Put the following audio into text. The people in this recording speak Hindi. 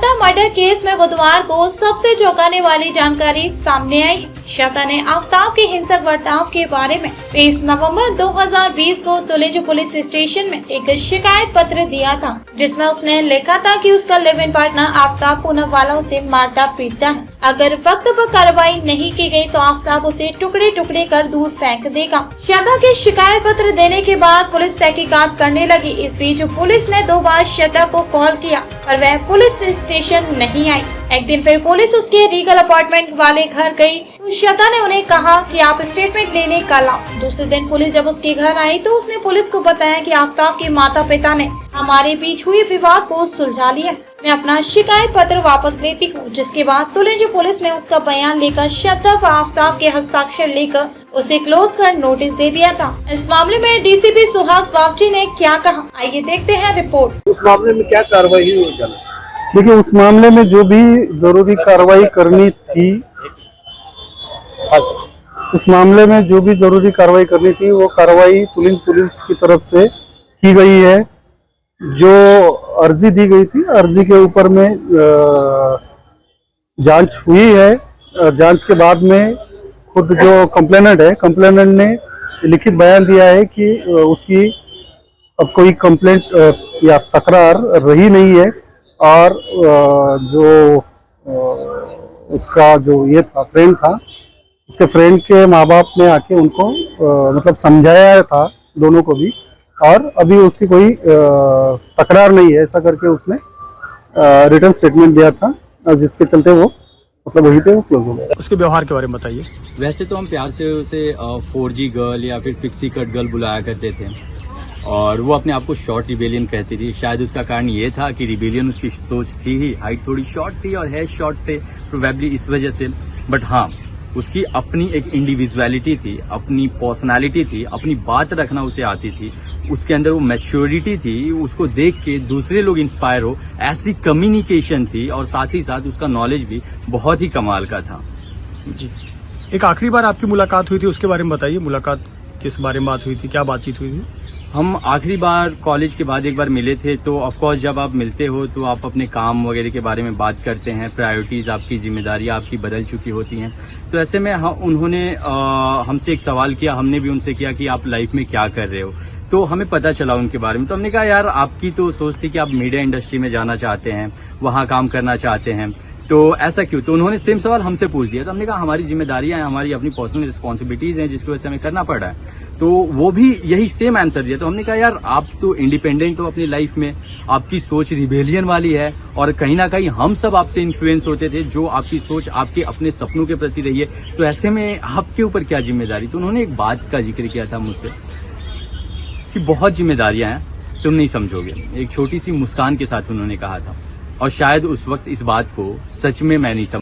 श्रद्धा मर्डर केस में बुधवार को सबसे चौंकाने वाली जानकारी सामने आई। श्रद्धा ने आफ्ताब के हिंसक बर्ताव के बारे में 23 नवंबर 2020 को तुलेज पुलिस स्टेशन में एक शिकायत पत्र दिया था, जिसमें उसने लिखा था कि उसका लिव इन पार्टनर आफ्ताब पूनमवाला उसे मारता पीटता है। अगर वक्त पर कार्रवाई नहीं की गई तो आफ्ताब उसे टुकड़े टुकड़े कर दूर फेंक देगा। श्रद्धा के शिकायत पत्र देने के बाद पुलिस तहकीकात करने लगी। इस बीच पुलिस ने 2 बार श्रद्धा को कॉल किया पर वह पुलिस स्टेशन नहीं आई। एक दिन फिर पुलिस उसके रीगल अपार्टमेंट वाले घर गई तो श्रद्धा ने उन्हें कहा कि आप स्टेटमेंट लेने कल आओ। दूसरे दिन पुलिस जब उसके घर आई तो उसने पुलिस को बताया कि आफ्ताब के माता पिता ने हमारे बीच हुए विवाद को सुलझा लिया। मैं अपना शिकायत पत्र वापस लेती हूँ। जिसके बाद तुलेज पुलिस ने उसका बयान लेकर श्रद्धा व आफ्ताब के हस्ताक्षर लेकर उसे क्लोज कर नोटिस दे दिया था। इस मामले में डीसीपी सुहास बावची ने क्या कहा, आइए देखते हैं रिपोर्ट। उस मामले में क्या कार्रवाई हुई? देखिए, उस मामले में जो भी जरूरी कार्रवाई करनी थी, उस मामले में जो भी जरूरी कार्रवाई करनी थी वो कार्रवाई तुलेज पुलिस की तरफ से की गई है। जो अर्जी दी गई थी, अर्जी के ऊपर में जांच हुई है। जांच के बाद में खुद जो कंप्लेनेंट है, कंप्लेनेंट ने लिखित बयान दिया है कि उसकी अब कोई कंप्लेंट या तकरार रही नहीं है और जो उसका जो ये था फ्रेंड था, उसके फ्रेंड के माँ बाप ने आके उनको मतलब समझाया था दोनों को भी, और अभी उसकी कोई तकरार नहीं है, ऐसा करके उसने रिटर्न स्टेटमेंट दिया था, जिसके चलते वो मतलब वहीं पे वो क्लोज हो गया। उसके व्यवहार के बारे में बताइए। वैसे तो हम प्यार से उसे 4G गर्ल या फिर पिक्सी कट गर्ल बुलाया करते थे और वो अपने आप को शॉर्ट रिबेलियन कहती थी। शायद उसका कारण ये था कि रिबेलियन उसकी सोच थी ही, हाइट थोड़ी शॉर्ट थी और हेयर शॉर्ट थे, प्रोबेबली इस वजह से। बट हाँ, उसकी अपनी एक इंडिविजुअलिटी थी, अपनी पर्सनालिटी थी, अपनी बात रखना उसे आती थी, उसके अंदर वो मैच्योरिटी थी, उसको देख के दूसरे लोग इंस्पायर हो ऐसी कम्युनिकेशन थी और साथ ही साथ उसका नॉलेज भी बहुत ही कमाल का था। जी, एक आखिरी बार आपकी मुलाकात हुई थी, उसके बारे में बताइए। मुलाकात किस बारे में बात हुई थी, क्या बातचीत हुई थी? हम आखिरी बार कॉलेज के बाद एक बार मिले थे। तो ऑफ कोर्स जब आप मिलते हो तो आप अपने काम वगैरह के बारे में बात करते हैं, प्रायोरिटीज आपकी, जिम्मेदारियां आपकी बदल चुकी होती हैं। तो ऐसे में उन्होंने हमसे एक सवाल किया, हमने भी उनसे किया कि आप लाइफ में क्या कर रहे हो। तो हमें पता चला उनके बारे में। तो हमने कहा यार, आपकी तो सोच थी कि आप मीडिया इंडस्ट्री में जाना चाहते हैं, वहाँ काम करना चाहते हैं, तो ऐसा क्यों? तो उन्होंने सेम सवाल हमसे पूछ दिया। तो हमने कहा हमारी जिम्मेदारियां हैं, हमारी अपनी पर्सनल रिस्पॉन्सिबिलिटीज हैं, जिसकी वजह से हमें करना पड़ रहा है। तो वो भी यही सेम आंसर दिया। तो हमने कहा यार, आप तो इंडिपेंडेंट हो अपनी लाइफ में, आपकी सोच रिबेलियन वाली है और कहीं ना कहीं हम सब आपसे इन्फ्लुएंस होते थे, जो आपकी सोच आपके अपने सपनों के प्रति रही है। तो ऐसे में आपके ऊपर क्या जिम्मेदारी? तो उन्होंने एक बात का जिक्र किया था मुझसे कि बहुत जिम्मेदारियां हैं, तुम नहीं समझोगे। एक छोटी सी मुस्कान के साथ उन्होंने कहा था और शायद उस वक्त इस बात को सच में मैं नहीं समझ